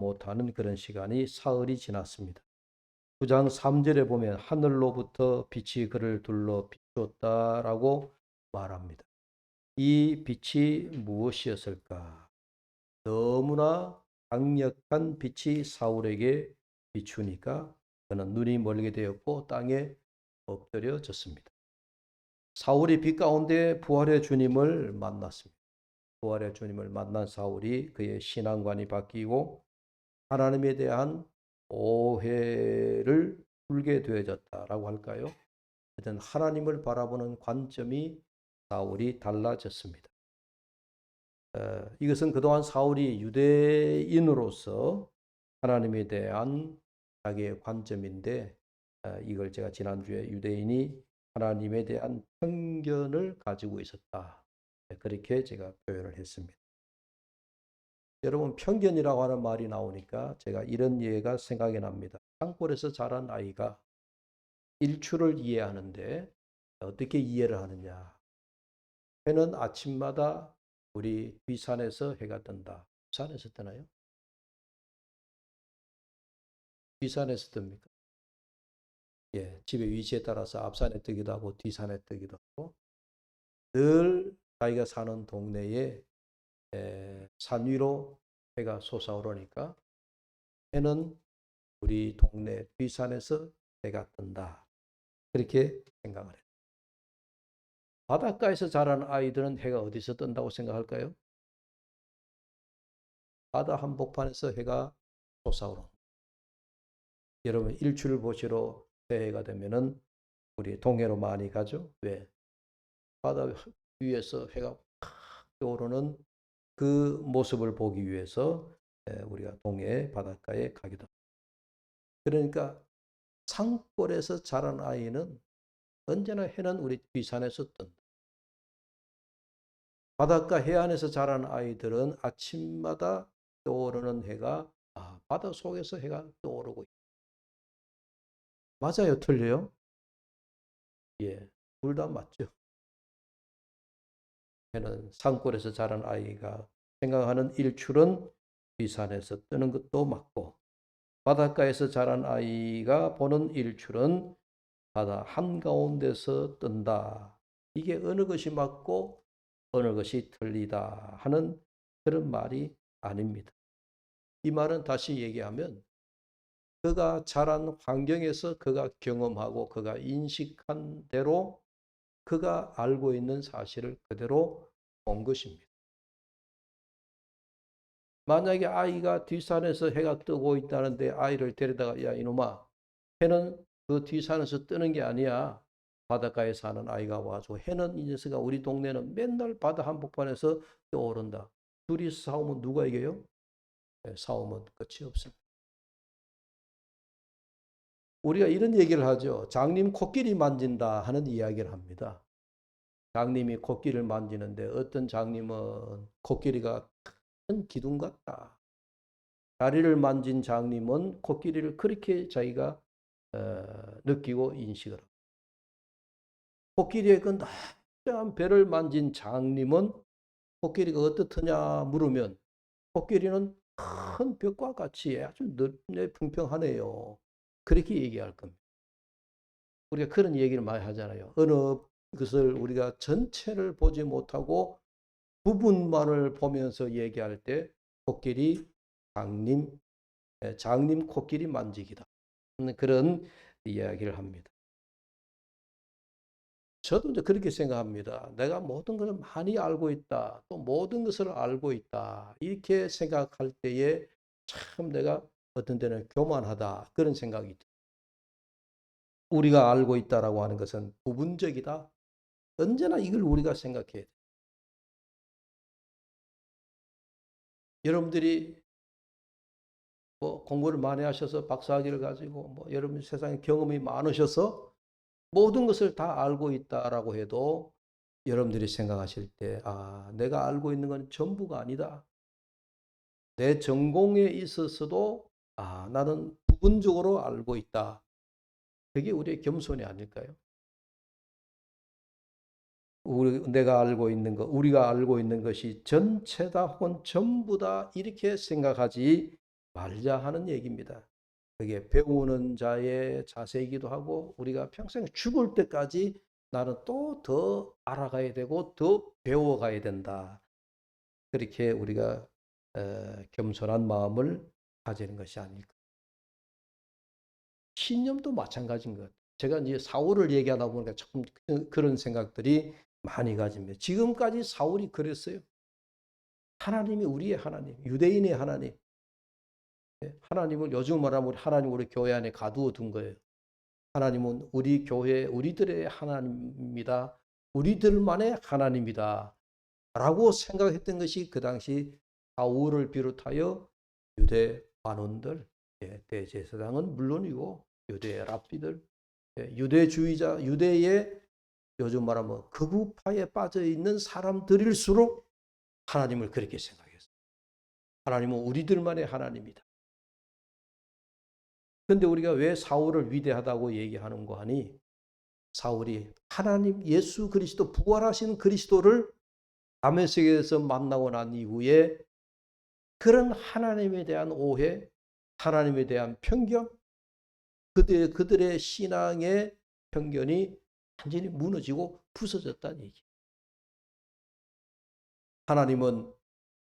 못하는 그런 시간이 사흘이 지났습니다. 9장 3절에 보면 하늘로부터 빛이 그를 둘러 비추었다라고 말합니다. 이 빛이 무엇이었을까? 너무나 강력한 빛이 사울에게 비추니까 그는 눈이 멀게 되었고 땅에 엎드려졌습니다. 사울이 빛 가운데 부활의 주님을 만났습니다. 부활의 주님을 만난 사울이 그의 신앙관이 바뀌고 하나님에 대한 오해를 풀게 되어졌다라고 할까요? 하여튼 하나님을 바라보는 관점이 사울이 달라졌습니다. 이것은 그동안 사울이 유대인으로서 하나님에 대한 자기의 관점인데 이걸 제가 지난주에 유대인이 하나님에 대한 편견을 가지고 있었다. 그렇게 제가 표현을 했습니다. 여러분 편견이라고 하는 말이 나오니까 제가 이런 예가 생각이 납니다. 산골에서 자란 아이가 일출을 이해하는데 어떻게 이해를 하느냐. 해는 아침마다 우리 뒷산에서 해가 뜬다. 산에서 뜨나요? 뒷산에서 뜹니까? 예, 집의 위치에 따라서 앞산에 뜨기도 하고 뒷산에 뜨기도 하고 늘 자기가 사는 동네에 산 위로 해가 솟아오르니까 해는 우리 동네 뒷산에서 해가 뜬다. 그렇게 생각을 해요. 바닷가에서 자란 아이들은 해가 어디서 뜬다고 생각할까요? 바다 한복판에서 해가 솟아오른다. 여러분 일출을 보시러 새해가 되면은 우리 동해로 많이 가죠. 왜? 바다 위에서 해가 팍 떠오르는 그 모습을 보기 위해서 우리가 동해 바닷가에 가기도 합니다. 그러니까 산골에서 자란 아이는 언제나 해는 우리 뒷산에서 뜬다. 바닷가 해안에서 자란 아이들은 아침마다 떠오르는 해가 바다 속에서 해가 떠오르고 있다. 맞아요, 틀려요? 예, 둘 다 맞죠. 해는 산골에서 자란 아이가 생각하는 일출은 뒷산에서 뜨는 것도 맞고 바닷가에서 자란 아이가 보는 일출은 바다 한가운데서 뜬다. 이게 어느 것이 맞고 어느 것이 틀리다 하는 그런 말이 아닙니다. 이 말은 다시 얘기하면 그가 자란 환경에서 그가 경험하고 그가 인식한 대로 그가 알고 있는 사실을 그대로 본 것입니다. 만약에 아이가 뒷산에서 해가 뜨고 있다는데 아이를 데려다가 야 이놈아 해는 그 뒷산에서 뜨는 게 아니야. 바닷가에 사는 아이가 와서 해는 이 녀석아 우리 동네는 맨날 바다 한복판에서 떠오른다. 둘이 싸우면 누가 이겨요? 네, 싸움은 끝이 없습니다. 우리가 이런 얘기를 하죠. 장님 코끼리 만진다 하는 이야기를 합니다. 장님이 코끼리를 만지는데 어떤 장님은 코끼리가 큰 기둥 같다. 다리를 만진 장님은 코끼리를 그렇게 자기가 느끼고 인식을 합니다. 코끼리의 그 넓은 배를 만진 장님은 코끼리가 어떻느냐 물으면 코끼리는 큰 벽과 같이 아주 넓네 평평하네요. 그렇게 얘기할 겁니다. 우리가 그런 얘기를 많이 하잖아요. 어느 것을 우리가 전체를 보지 못하고 부분만을 보면서 얘기할 때 코끼리 장님 코끼리 만지기다. 그런 이야기를 합니다. 저도 이제 그렇게 생각합니다. 내가 모든 것을 많이 알고 있다. 또 모든 것을 알고 있다. 이렇게 생각할 때에 참 내가 어떤 때는 교만하다. 그런 생각이 듭니다. 우리가 알고 있다라고 하는 것은 부분적이다. 언제나 이걸 우리가 생각해야 돼요. 여러분들이 뭐 공부를 많이 하셔서 박사학위를 가지고 뭐 여러분 세상에 경험이 많으셔서 모든 것을 다 알고 있다라고 해도 여러분들이 생각하실 때, 내가 알고 있는 건 전부가 아니다. 내 전공에 있어서도, 나는 부분적으로 알고 있다. 그게 우리의 겸손이 아닐까요? 내가 알고 있는 것, 우리가 알고 있는 것이 전체다 혹은 전부다 이렇게 생각하지 말자 하는 얘기입니다. 그게 배우는 자의 자세이기도 하고 우리가 평생 죽을 때까지 나는 또 더 알아가야 되고 더 배워가야 된다. 그렇게 우리가 겸손한 마음을 가지는 것이 아닐까. 신념도 마찬가지인 것 같아요. 제가 이제 사울을 얘기하다 보니까 참 그런 생각들이 많이 가집니다. 지금까지 사울이 그랬어요. 하나님이 우리의 하나님, 유대인의 하나님. 하나님을 요즘 말하면 하나님 우리 교회 안에 가두어 둔 거예요. 하나님은 우리 교회, 우리들의 하나님입니다. 우리들만의 하나님이다. 라고 생각했던 것이 그 당시 사울을 비롯하여 유대 관원들, 대제사장은 물론이고 유대 랍비들, 유대주의자, 유대의 요즘 말하면 극우파에 빠져 있는 사람들일수록 하나님을 그렇게 생각했어요. 하나님은 우리들만의 하나님이다. 그런데 우리가 왜 사울을 위대하다고 얘기하는 거 하니? 사울이 하나님 예수 그리스도 부활하신 그리스도를 다메섹에서 만나고 난 이후에 그런 하나님에 대한 오해, 하나님에 대한 편견, 그들의 신앙의 편견이 완전히 무너지고 부서졌다는 얘기. 하나님은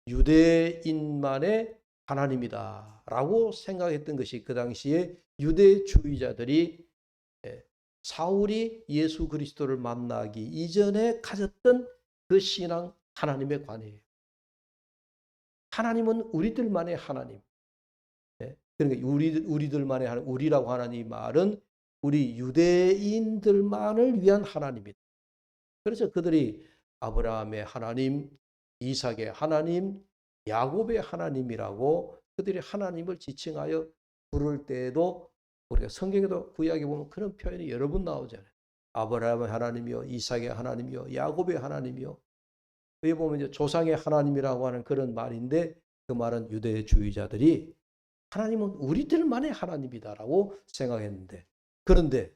유대인만의 하나님이다 라고 생각했던 것이 그 당시에 유대주의자들이 사울이 예수 그리스도를 만나기 이전에 가졌던 그 신앙 하나님의 관이에요. 하나님은 우리들만의 하나님. 그러니까 우리들만의 하나님, 우리라고 하는 이 말은 우리 유대인들만을 위한 하나님이다. 그래서 그들이 아브라함의 하나님, 이삭의 하나님, 야곱의 하나님이라고 그들이 하나님을 지칭하여 부를 때에도 우리가 성경에도 구약에 보면 그런 표현이 여러 번 나오잖아요. 아브라함의 하나님이요, 이삭의 하나님이요, 야곱의 하나님이요. 여기 보면 이제 조상의 하나님이라고 하는 그런 말인데 그 말은 유대주의자들이 하나님은 우리들만의 하나님이다라고 생각했는데 그런데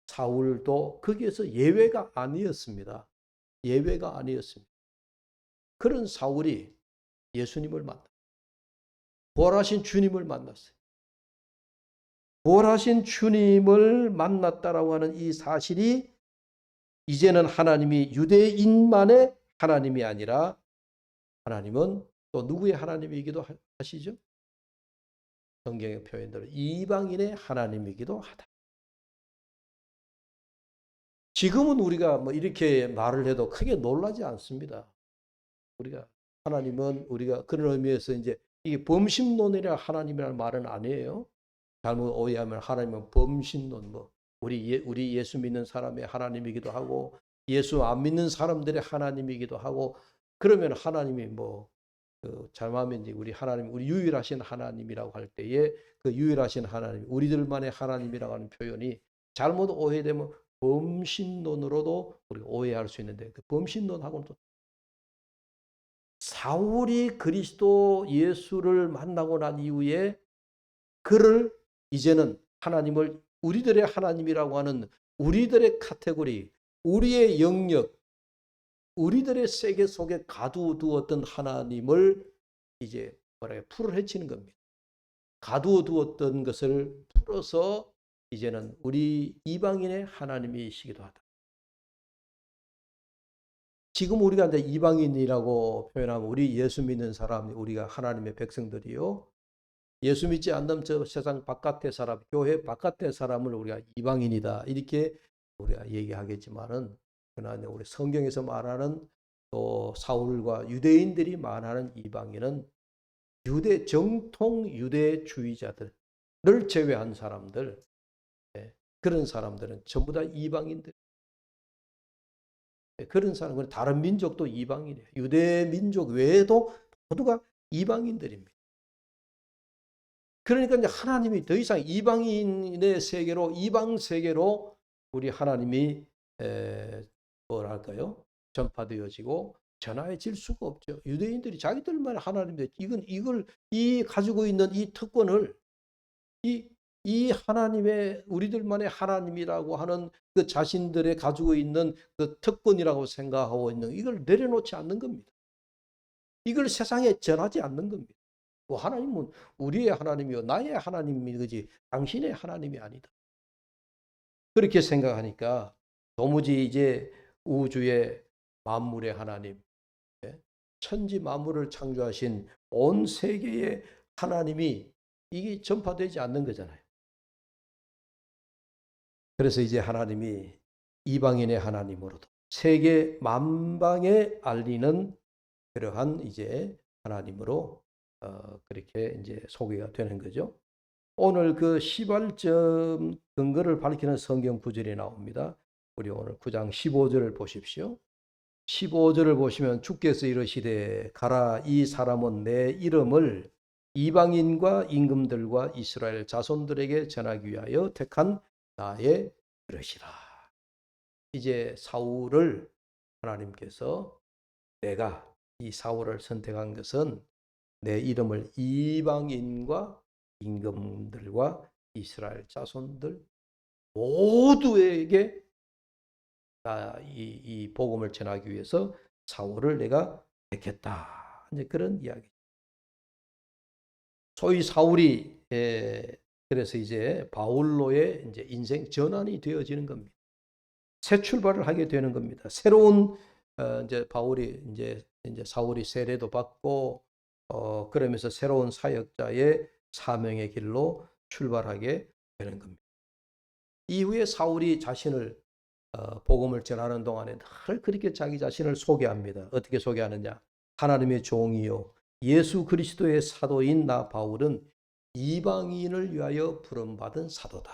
사울도 거기에서 예외가 아니었습니다. 예외가 아니었습니다. 그런 사울이 예수님을 만났어요. 부활하신 주님을 만났어요. 부활하신 주님을 만났다라고 하는 이 사실이 이제는 하나님이 유대인만의 하나님이 아니라 하나님은 또 누구의 하나님이기도 하시죠? 성경의 표현대로 이방인의 하나님이기도 하다. 지금은 우리가 뭐 이렇게 말을 해도 크게 놀라지 않습니다. 우리가 하나님은 우리가 그런 의미에서 이제 이게 범신론이라 하나님이라는 말은 아니에요. 잘못 오해하면 하나님은 범신론 뭐 우리 예수 믿는 사람의 하나님이기도 하고 예수 안 믿는 사람들의 하나님이기도 하고 그러면 하나님이 뭐 잘못하면 이제 우리 하나님 우리 유일하신 하나님이라고 할 때에 그 유일하신 하나님 우리들만의 하나님이라고 하는 표현이 잘못 오해되면 범신론으로도 우리가 오해할 수 있는데 그 범신론하고는 또 사울이 그리스도 예수를 만나고 난 이후에 그를 이제는 하나님을 우리들의 하나님이라고 하는 우리들의 카테고리, 우리의 영역, 우리들의 세계 속에 가두어두었던 하나님을 이제 풀을 헤치는 겁니다. 가두어두었던 것을 풀어서 이제는 우리 이방인의 하나님이시기도 하다. 지금 우리가 이제 이방인이라고 표현하면 우리 예수 믿는 사람, 우리가 하나님의 백성들이요. 예수 믿지 않는 저 세상 바깥의 사람, 교회 바깥의 사람을 우리가 이방인이다. 이렇게 우리가 얘기하겠지만은, 그러나 우리 성경에서 말하는 또 사울과 유대인들이 말하는 이방인은 정통 유대주의자들을 제외한 사람들, 그런 사람들은 전부 다 이방인들. 그런 사람은 다른 민족도 이방인이에요. 유대 민족 외에도 모두가 이방인들입니다. 그러니까 이제 하나님이 더 이상 이방인의 세계로 이방 세계로 우리 하나님이 뭐랄까요? 전파되어지고 전화해질 수가 없죠. 유대인들이 자기들만 하나님인데 이걸 가지고 있는 이 특권을 이 하나님의 우리들만의 하나님이라고 하는 그 자신들의 가지고 있는 그 특권이라고 생각하고 있는 이걸 내려놓지 않는 겁니다. 이걸 세상에 전하지 않는 겁니다. 하나님은 우리의 하나님이요 나의 하나님이지 당신의 하나님이 아니다. 그렇게 생각하니까 도무지 이제 우주의 만물의 하나님, 천지 만물을 창조하신 온 세계의 하나님이 이게 전파되지 않는 거잖아요. 그래서 이제 하나님이 이방인의 하나님으로도 세계 만방에 알리는 그러한 이제 하나님으로 그렇게 이제 소개가 되는 거죠. 오늘 그 시발점 근거를 밝히는 성경 구절이 나옵니다. 우리 오늘 9장 15절을 보십시오. 15절을 보시면 주께서 이르시되 가라 이 사람은 내 이름을 이방인과 임금들과 이스라엘 자손들에게 전하기 위하여 택한 나의 그릇이라. 이제 사울을 하나님께서 내가 이 사울을 선택한 것은 내 이름을 이방인과 임금들과 이스라엘 자손들 모두에게 이 복음을 전하기 위해서 사울을 내가 택했다. 이제 그런 이야기. 소위 사울이 그래서 이제 바울로의 이제 인생 전환이 되어지는 겁니다. 새 출발을 하게 되는 겁니다. 새로운 이제 바울이 이제 사울이 세례도 받고 그러면서 새로운 사역자의 사명의 길로 출발하게 되는 겁니다. 이후에 사울이 자신을 복음을 전하는 동안에 늘 그렇게 자기 자신을 소개합니다. 어떻게 소개하느냐? 하나님의 종이요 예수 그리스도의 사도인 나 바울은 이방인을 위하여 부름받은 사도다.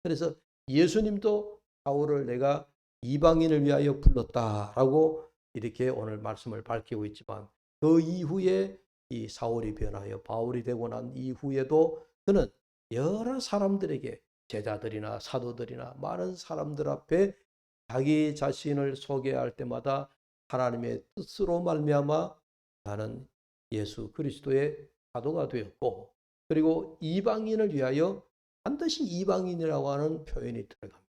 그래서 예수님도 바울을 내가 이방인을 위하여 불렀다라고 이렇게 오늘 말씀을 밝히고 있지만 그 이후에 이 사울이 변하여 바울이 되고 난 이후에도 그는 여러 사람들에게 제자들이나 사도들이나 많은 사람들 앞에 자기 자신을 소개할 때마다 하나님의 뜻으로 말미암아 나는 예수 그리스도의 사도가 되었고 그리고 이방인을 위하여 반드시 이방인이라고 하는 표현이 들어갑니다.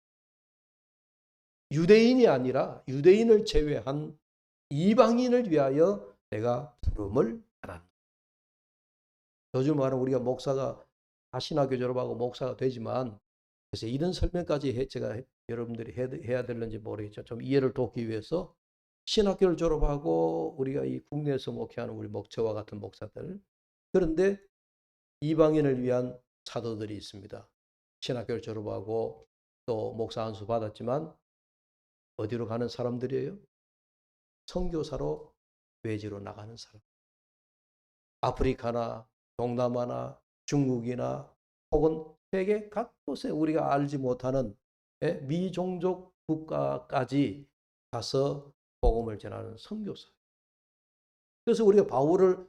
유대인이 아니라 유대인을 제외한 이방인을 위하여 내가 부름을 받았다. 요즘 말하는 우리가 목사가 신학교 졸업하고 목사가 되지만 그래서 이런 설명까지 제가 여러분들이 해야 될는지 모르겠죠. 좀 이해를 돕기 위해서 신학교를 졸업하고 우리가 이 국내에서 목회하는 우리 저와 같은 목사들 그런데 이방인을 위한 사도들이 있습니다. 신학교를 졸업하고 또 목사 안수 받았지만 어디로 가는 사람들이에요? 선교사로 외지로 나가는 사람. 아프리카나 동남아나 중국이나 혹은 세계 각곳에 우리가 알지 못하는 미종족 국가까지 가서 복음을 전하는 선교사. 그래서 우리가 바울을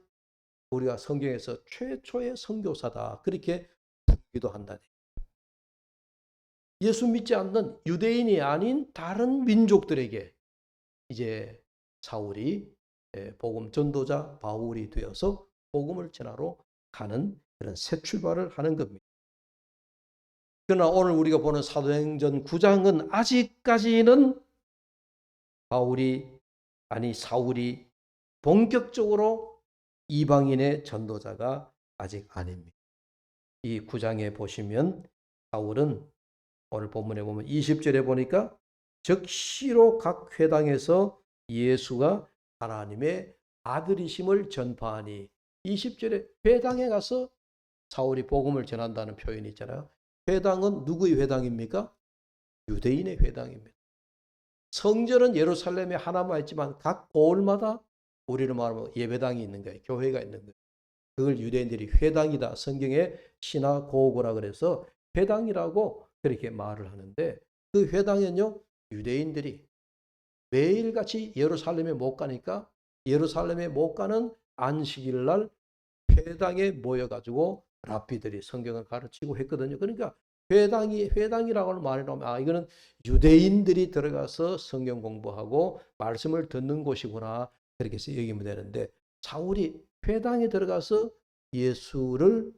우리가 성경에서 최초의 선교사다 그렇게 부르기도 한다. 예수 믿지 않는 유대인이 아닌 다른 민족들에게 이제 사울이 복음 전도자 바울이 되어서 복음을 전하러 가는 그런 새 출발을 하는 겁니다. 그러나 오늘 우리가 보는 사도행전 9장은 아직까지는 사울이 본격적으로 이방인의 전도자가 아직 아닙니다. 이 9장에 보시면 사울은 오늘 본문에 보면 20절에 보니까 즉시로 각 회당에서 예수가 하나님의 아들이심을 전파하니 20절에 회당에 가서 사울이 복음을 전한다는 표현이 있잖아요. 회당은 누구의 회당입니까? 유대인의 회당입니다. 성전은 예루살렘에 하나만 있지만 각 고을마다 우리로 말하면 예배당이 있는 거예요. 교회가 있는 거예요. 그걸 유대인들이 회당이다. 성경에 시나고그라 그래서 회당이라고 그렇게 말을 하는데 그 회당에는요. 유대인들이 매일같이 예루살렘에 못 가니까 예루살렘에 못 가는 안식일 날 회당에 모여가지고 랍비들이 성경을 가르치고 했거든요. 그러니까 회당이라고 하는 말이 나오면 이거는 유대인들이 들어가서 성경 공부하고 말씀을 듣는 곳이구나 그렇게 해서 여기면 되는데 사울이 회당에 들어가서 예수를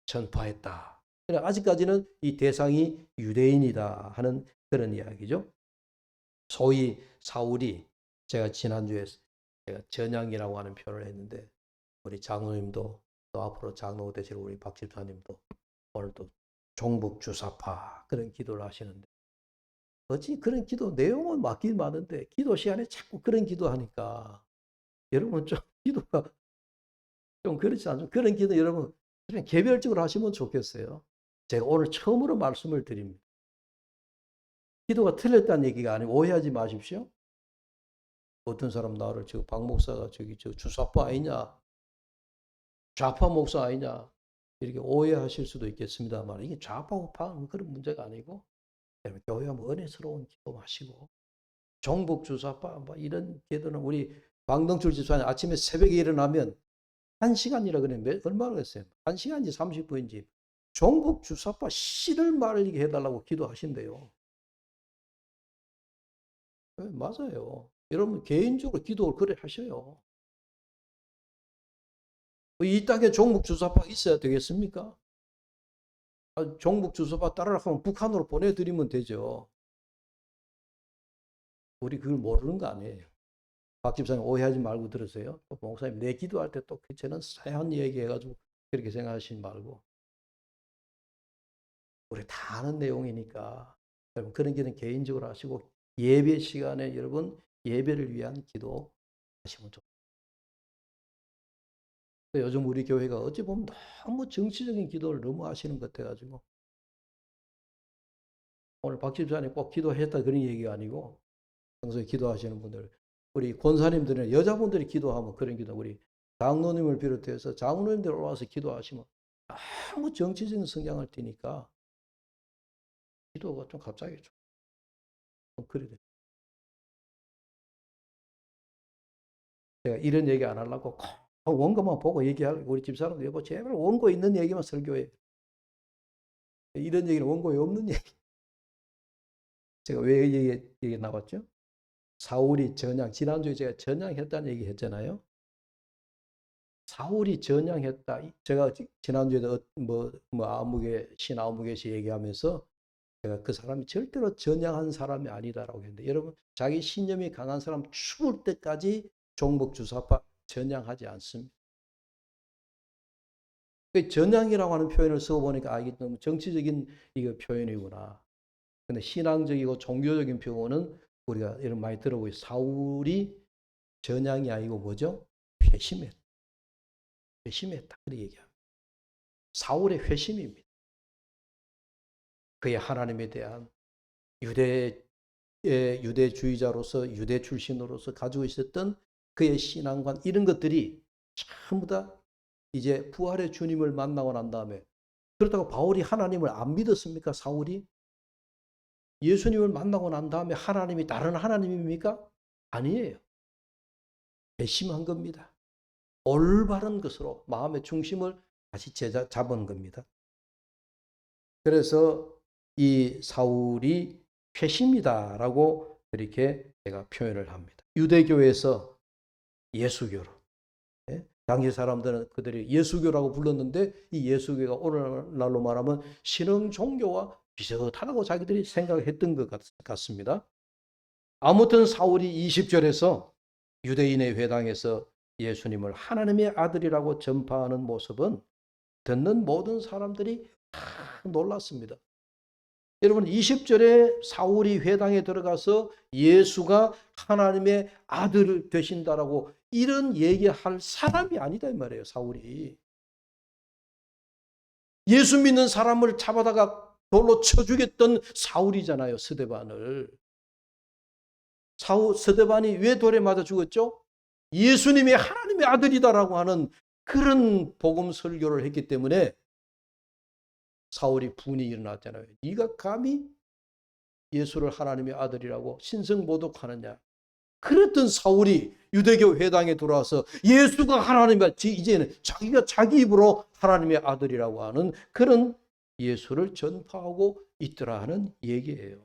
전파했다. 아직까지는 이 대상이 유대인이다 하는 그런 이야기죠. 소위 사울이 제가 지난주에 제가 전향이라고 하는 표현을 했는데 우리 장로님도 또 앞으로 장로 되실 우리 박 집사님도 오늘도 종북주사파 그런 기도를 하시는데 어찌 그런 기도 내용은 맞긴 맞는데 기도 시간에 자꾸 그런 기도하니까 여러분 좀 기도가 좀 그렇지 않죠? 그런 기도 여러분 그냥 개별적으로 하시면 좋겠어요. 제가 오늘 처음으로 말씀을 드립니다. 기도가 틀렸다는 얘기가 아니고 오해하지 마십시오. 어떤 사람 나를 저 박 목사가 저기 저 주사파 아니냐, 좌파 목사 아니냐 이렇게 오해하실 수도 있겠습니다만 이게 좌파 우파 그런 문제가 아니고 교회 하면 은혜스러운 기도 마시고 종북 주사파 뭐 이런 기도는 우리 방동출 집사님 아침에 새벽에 일어나면 1시간이라 그러면 얼마나 했어요? 1시간인지 30분인지 종북 주사파 씨를 말리게 해달라고 기도하신대요. 네, 맞아요. 여러분 개인적으로 기도를 그래 하셔요. 이 땅에 종북 주사파 있어야 되겠습니까? 종북 주사파 따라가면 북한으로 보내드리면 되죠. 우리 그걸 모르는 거 아니에요. 박 집사님 오해하지 말고 들으세요. 목사님 내 기도할 때 또 저는 사연 얘기해가지고 그렇게 생각하시지 말고 우리 다 아는 내용이니까 여러분 그런 기도는 개인적으로 하시고 예배 시간에 여러분 예배를 위한 기도 하시면 좋습니다. 요즘 우리 교회가 어찌 보면 너무 정치적인 기도를 너무 하시는 것 같아가지고 오늘 박 집사님 꼭 기도했다 그런 얘기가 아니고 평소에 기도하시는 분들 우리 권사님들은 여자분들이 기도하면 그런 기도 우리 장로님을 비롯해서 장로님들 올라와서 기도하시면 너무 정치적인 성향을 띠니까 기도가 좀 갑자기 좀 그래 돼. 제가 이런 얘기 안 하려고 원고만 보고 얘기하려고 우리 집사람도 여보 제발 원고 있는 얘기만 설교해. 이런 얘기는 원고에 없는 얘기. 제가 왜 얘기 나왔죠? 사울이 전향 지난주에 제가 전향했다는 얘기 했잖아요. 사울이 전향했다. 제가 지난주에도 아무개 신아무개시 얘기하면서 제가 그 사람이 절대로 전향한 사람이 아니다라고 했는데 여러분 자기 신념이 강한 사람 죽을 때까지 종북주사파 전향하지 않습니다. 전향이라고 하는 표현을 써보니까 이게 너무 정치적인 이거 표현이구나. 근데 신앙적이고 종교적인 표현은 우리가 이런 많이 들어보고 사울이 전향이 아니고 뭐죠? 회심했다. 회심했다. 그렇게 얘기합니다. 사울의 회심입니다. 그의 하나님에 대한 유대주의자로서 유대 출신으로서 가지고 있었던 그의 신앙관 이런 것들이 전부 다 이제 부활의 주님을 만나고 난 다음에 그렇다고 바울이 하나님을 안 믿었습니까? 사울이? 예수님을 만나고 난 다음에 하나님이 다른 하나님입니까? 아니에요. 배심한 겁니다. 올바른 것으로 마음의 중심을 다시 잡은 겁니다. 그래서 이 사울이 회심이다라고 이렇게 제가 표현을 합니다. 유대교에서 예수교로. 당시 사람들은 그들이 예수교라고 불렀는데 이 예수교가 오늘날로 말하면 신흥 종교와 비슷하다고 자기들이 생각했던 것 같습니다. 아무튼 사울이 20절에서 유대인의 회당에서 예수님을 하나님의 아들이라고 전파하는 모습은 듣는 모든 사람들이 다 놀랐습니다. 여러분 20절에 사울이 회당에 들어가서 예수가 하나님의 아들 되신다라고 이런 얘기할 사람이 아니다 이 말이에요. 사울이. 예수 믿는 사람을 잡아다가 돌로 쳐 죽였던 사울이잖아요. 스데반을. 스데반이 왜 돌에 맞아 죽었죠? 예수님이 하나님의 아들이다라고 하는 그런 복음 설교를 했기 때문에 사울이 분이 일어났잖아요. 네가 감히 예수를 하나님의 아들이라고 신성모독하느냐. 그랬던 사울이 유대교 회당에 들어와서 예수가 하나님의 이제는 자기가 자기 입으로 하나님의 아들이라고 하는 그런 예수를 전파하고 있더라 하는 얘기예요.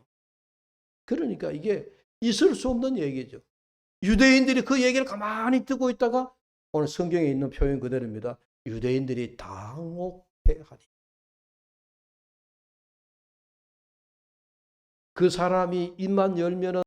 그러니까 이게 있을 수 없는 얘기죠. 유대인들이 그 얘기를 가만히 듣고 있다가 오늘 성경에 있는 표현 그대로입니다. 유대인들이 당혹해하니. 그 사람이 입만 열면은